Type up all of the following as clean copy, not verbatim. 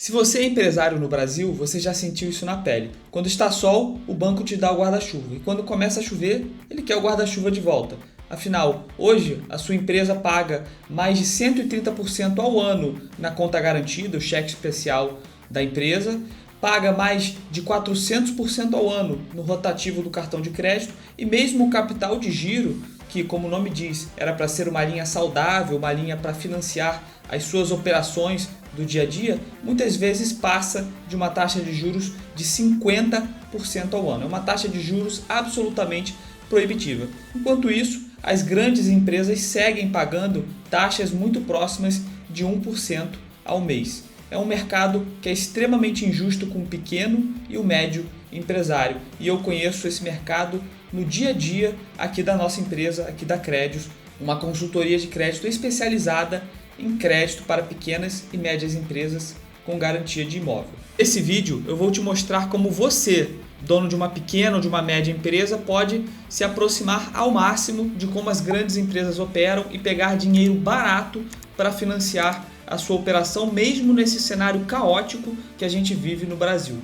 Se você é empresário no Brasil, você já sentiu isso na pele. Quando está sol, o banco te dá o guarda-chuva. E quando começa a chover, ele quer o guarda-chuva de volta. Afinal, hoje a sua empresa paga mais de 130% ao ano na conta garantida, o cheque especial da empresa, paga mais de 400% ao ano no rotativo do cartão de crédito e mesmo o capital de giro, que, como o nome diz, era para ser uma linha saudável, uma linha para financiar as suas operações do dia a dia, muitas vezes passa de uma taxa de juros de 50% ao ano. É uma taxa de juros absolutamente proibitiva. Enquanto isso, as grandes empresas seguem pagando taxas muito próximas de 1% ao mês. É um mercado que é extremamente injusto com o pequeno e o médio empresário. E eu conheço esse mercado no dia a dia aqui da nossa empresa, aqui da Crédios, uma consultoria de crédito especializada em crédito para pequenas e médias empresas com garantia de imóvel. Nesse vídeo eu vou te mostrar como você, dono de uma pequena ou de uma média empresa, pode se aproximar ao máximo de como as grandes empresas operam e pegar dinheiro barato para financiar a sua operação, mesmo nesse cenário caótico que a gente vive no Brasil.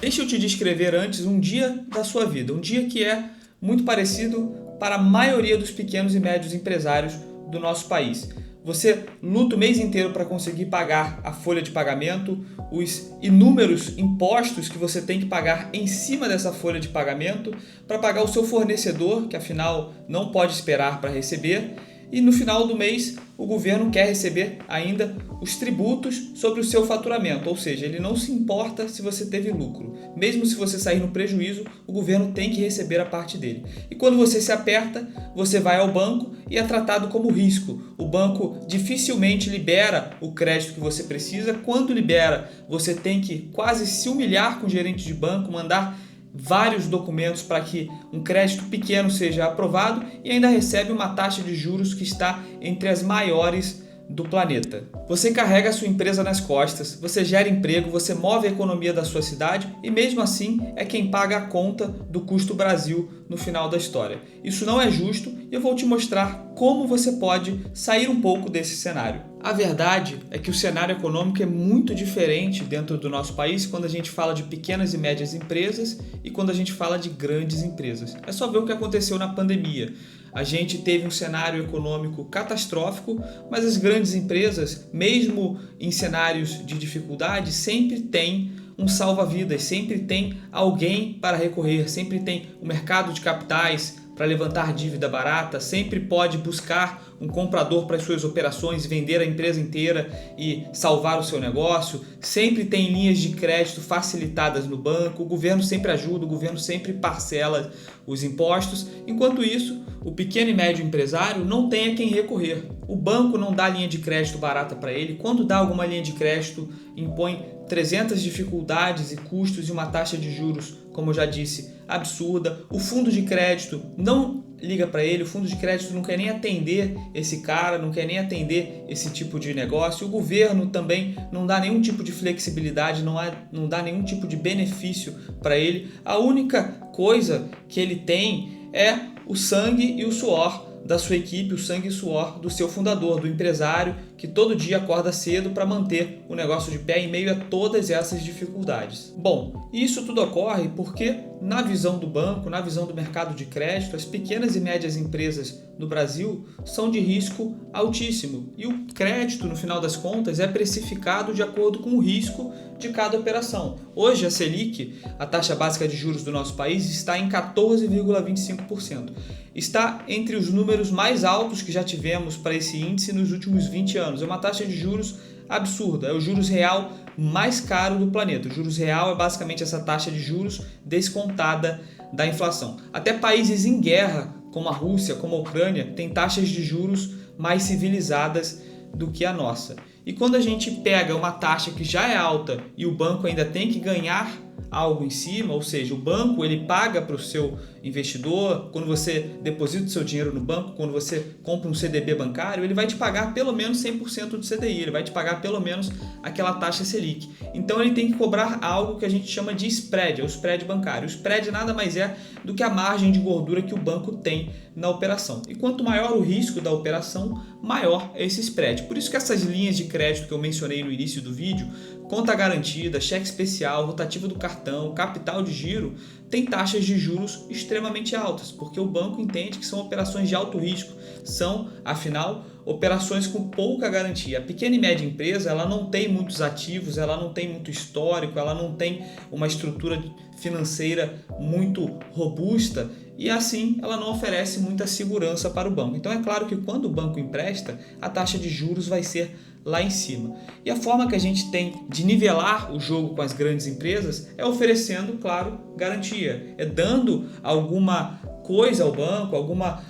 Deixa eu te descrever antes um dia da sua vida, um dia que é muito parecido para a maioria dos pequenos e médios empresários do nosso país. Você luta o mês inteiro para conseguir pagar a folha de pagamento, os inúmeros impostos que você tem que pagar em cima dessa folha de pagamento, para pagar o seu fornecedor, que afinal não pode esperar para receber, e no final do mês o governo quer receber ainda os tributos sobre o seu faturamento, ou seja, ele não se importa se você teve lucro. Mesmo se você sair no prejuízo, o governo tem que receber a parte dele. E quando você se aperta, você vai ao banco e é tratado como risco. O banco dificilmente libera o crédito que você precisa. Quando libera, você tem que quase se humilhar com o gerente de banco, mandar vários documentos para que um crédito pequeno seja aprovado e ainda recebe uma taxa de juros que está entre as maiores do planeta. Você carrega a sua empresa nas costas, você gera emprego, você move a economia da sua cidade e mesmo assim é quem paga a conta do custo Brasil no final da história. Isso não é justo e eu vou te mostrar como você pode sair um pouco desse cenário. A verdade é que o cenário econômico é muito diferente dentro do nosso país quando a gente fala de pequenas e médias empresas e quando a gente fala de grandes empresas. É só ver o que aconteceu na pandemia. A gente teve um cenário econômico catastrófico, mas as grandes empresas, mesmo em cenários de dificuldade, sempre têm um salva-vidas, sempre tem alguém para recorrer, sempre tem o mercado de capitais para levantar dívida barata, sempre pode buscar um comprador para as suas operações, vender a empresa inteira e salvar o seu negócio, sempre tem linhas de crédito facilitadas no banco, o governo sempre ajuda, o governo sempre parcela os impostos. Enquanto isso, o pequeno e médio empresário não tem a quem recorrer. O banco não dá linha de crédito barata para ele, quando dá alguma linha de crédito, impõe 300 dificuldades e custos e uma taxa de juros, como eu já disse, absurda. O fundo de crédito não liga para ele, o fundo de crédito não quer nem atender esse cara, não quer nem atender esse tipo de negócio. O governo também não dá nenhum tipo de flexibilidade, não dá nenhum tipo de benefício para ele. A única coisa que ele tem é o sangue e o suor da sua equipe, o sangue e suor do seu fundador, do empresário que todo dia acorda cedo para manter o negócio de pé em meio a todas essas dificuldades. Bom, isso tudo ocorre porque, na visão do banco, na visão do mercado de crédito, as pequenas e médias empresas no Brasil são de risco altíssimo e o crédito, no final das contas, é precificado de acordo com o risco de cada operação. Hoje, a Selic, a taxa básica de juros do nosso país, está em 14,25%. Está entre os números mais altos que já tivemos para esse índice nos últimos 20 anos. É uma taxa de juros absurda, é o juros real mais caro do planeta. O juros real é basicamente essa taxa de juros descontada da inflação. Até países em guerra, como a Rússia, como a Ucrânia, têm taxas de juros mais civilizadas do que a nossa. E quando a gente pega uma taxa que já é alta e o banco ainda tem que ganhar algo em cima, ou seja, o banco ele paga para o seu investidor, quando você deposita o seu dinheiro no banco, quando você compra um CDB bancário, ele vai te pagar pelo menos 100% do CDI, ele vai te pagar pelo menos aquela taxa Selic. Então ele tem que cobrar algo que a gente chama de spread, é o spread bancário. O spread nada mais é do que a margem de gordura que o banco tem na operação. E quanto maior o risco da operação, maior é esse spread. Por isso que essas linhas de crédito que eu mencionei no início do vídeo, conta garantida, cheque especial, rotativo do cartão, capital de giro, tem taxas de juros extremamente altas, porque o banco entende que são operações de alto risco, são, afinal, operações com pouca garantia. A pequena e média empresa ela não tem muitos ativos, ela não tem muito histórico, ela não tem uma estrutura financeira muito robusta e assim ela não oferece muita segurança para o banco. Então é claro que quando o banco empresta, a taxa de juros vai ser lá em cima. E a forma que a gente tem de nivelar o jogo com as grandes empresas é oferecendo, claro, garantia, é dando alguma coisa ao banco, alguma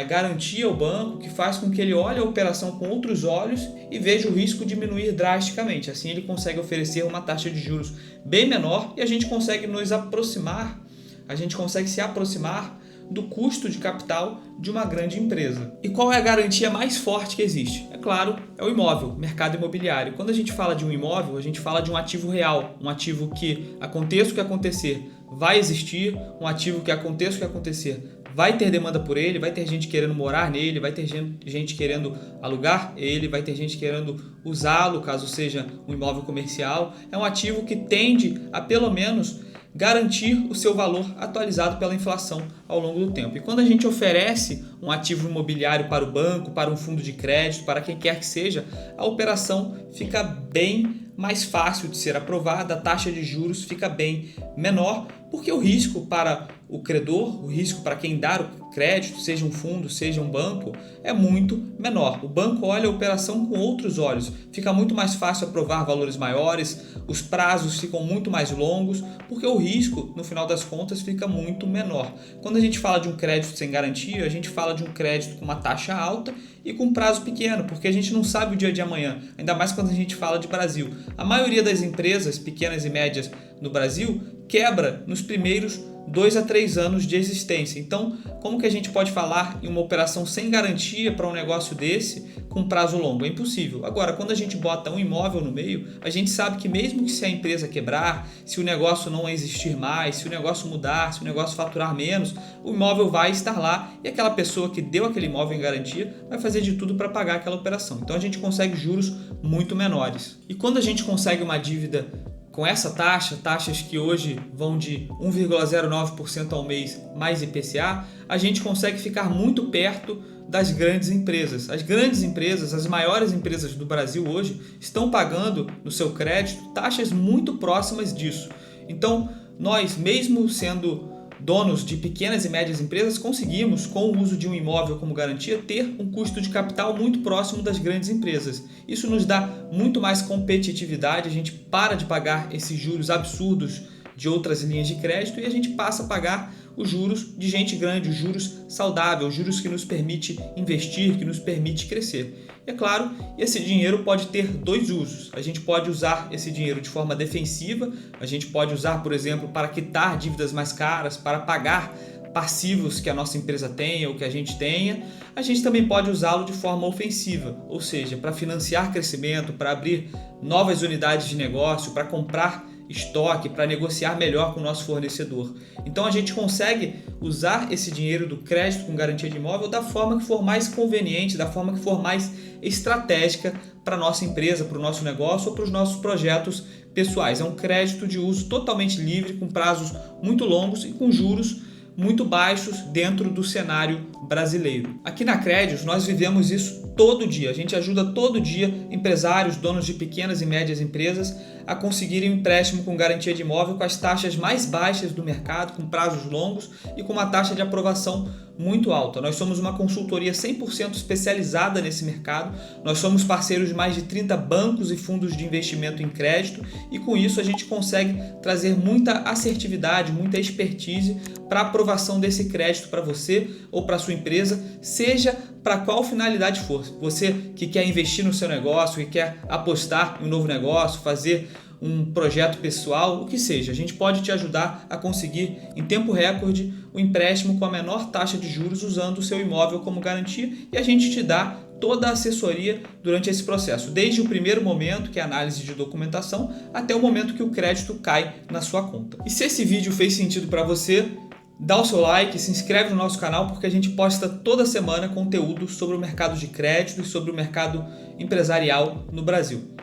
garantia ao banco que faz com que ele olhe a operação com outros olhos e veja o risco diminuir drasticamente. Assim ele consegue oferecer uma taxa de juros bem menor e a gente consegue se aproximar do custo de capital de uma grande empresa. E qual é a garantia mais forte que existe? É claro, é o imóvel, mercado imobiliário. Quando a gente fala de um imóvel, a gente fala de um ativo real, um ativo que aconteça o que acontecer, vai existir, um ativo que aconteça o que acontecer, vai ter demanda por ele, vai ter gente querendo morar nele, vai ter gente querendo alugar ele, vai ter gente querendo usá-lo, caso seja um imóvel comercial. É um ativo que tende a pelo menos garantir o seu valor atualizado pela inflação ao longo do tempo. E quando a gente oferece um ativo imobiliário para o banco, para um fundo de crédito, para quem quer que seja, a operação fica bem mais fácil de ser aprovada, a taxa de juros fica bem menor, porque o risco para o credor, o risco para quem dá o crédito, seja um fundo, seja um banco, é muito menor. O banco olha a operação com outros olhos, fica muito mais fácil aprovar valores maiores, os prazos ficam muito mais longos, porque o risco, no final das contas, fica muito menor. Quando a gente fala de um crédito sem garantia, a gente fala de um crédito com uma taxa alta e com prazo pequeno, porque a gente não sabe o dia de amanhã, ainda mais quando a gente fala de Brasil. A maioria das empresas, pequenas e médias no Brasil, quebra nos primeiros 2 a 3 anos de existência. Então, como que a gente pode falar em uma operação sem garantia para um negócio desse com prazo longo? É impossível. Agora, quando a gente bota um imóvel no meio, a gente sabe que mesmo que se a empresa quebrar, se o negócio não existir mais, se o negócio mudar, se o negócio faturar menos, o imóvel vai estar lá e aquela pessoa que deu aquele imóvel em garantia vai fazer de tudo para pagar aquela operação. Então, a gente consegue juros muito menores. E quando a gente consegue uma dívida com essa taxa, taxas que hoje vão de 1,09% ao mês mais IPCA, a gente consegue ficar muito perto das grandes empresas. As grandes empresas, as maiores empresas do Brasil hoje, estão pagando no seu crédito taxas muito próximas disso. Então, nós, mesmo sendo donos de pequenas e médias empresas, conseguimos, com o uso de um imóvel como garantia, ter um custo de capital muito próximo das grandes empresas. Isso nos dá muito mais competitividade, a gente para de pagar esses juros absurdos de outras linhas de crédito e a gente passa a pagar os juros de gente grande, os juros saudáveis, os juros que nos permite investir, que nos permite crescer. E é claro, esse dinheiro pode ter dois usos. A gente pode usar esse dinheiro de forma defensiva, a gente pode usar, por exemplo, para quitar dívidas mais caras, para pagar passivos que a nossa empresa tenha ou que a gente tenha. A gente também pode usá-lo de forma ofensiva, ou seja, para financiar crescimento, para abrir novas unidades de negócio, para comprar estoque, para negociar melhor com o nosso fornecedor. Então a gente consegue usar esse dinheiro do crédito com garantia de imóvel da forma que for mais conveniente, da forma que for mais estratégica para a nossa empresa, para o nosso negócio ou para os nossos projetos pessoais. É um crédito de uso totalmente livre, com prazos muito longos e com juros muito baixos dentro do cenário brasileiro. Aqui na Credios nós vivemos isso todo dia. A gente ajuda todo dia empresários, donos de pequenas e médias empresas a conseguirem um empréstimo com garantia de imóvel com as taxas mais baixas do mercado, com prazos longos e com uma taxa de aprovação muito alta. Nós somos uma consultoria 100% especializada nesse mercado. Nós somos parceiros de mais de 30 bancos e fundos de investimento em crédito e com isso a gente consegue trazer muita assertividade, muita expertise para a aprovação desse crédito para você ou para a sua empresa, seja para qual finalidade for. Você que quer investir no seu negócio, que quer apostar em um novo negócio, fazer um projeto pessoal, o que seja. A gente pode te ajudar a conseguir em tempo recorde o empréstimo com a menor taxa de juros usando o seu imóvel como garantia, e a gente te dá toda a assessoria durante esse processo, desde o primeiro momento, que é a análise de documentação, até o momento que o crédito cai na sua conta. E se esse vídeo fez sentido para você, dá o seu like, se inscreve no nosso canal, porque a gente posta toda semana conteúdo sobre o mercado de crédito e sobre o mercado empresarial no Brasil.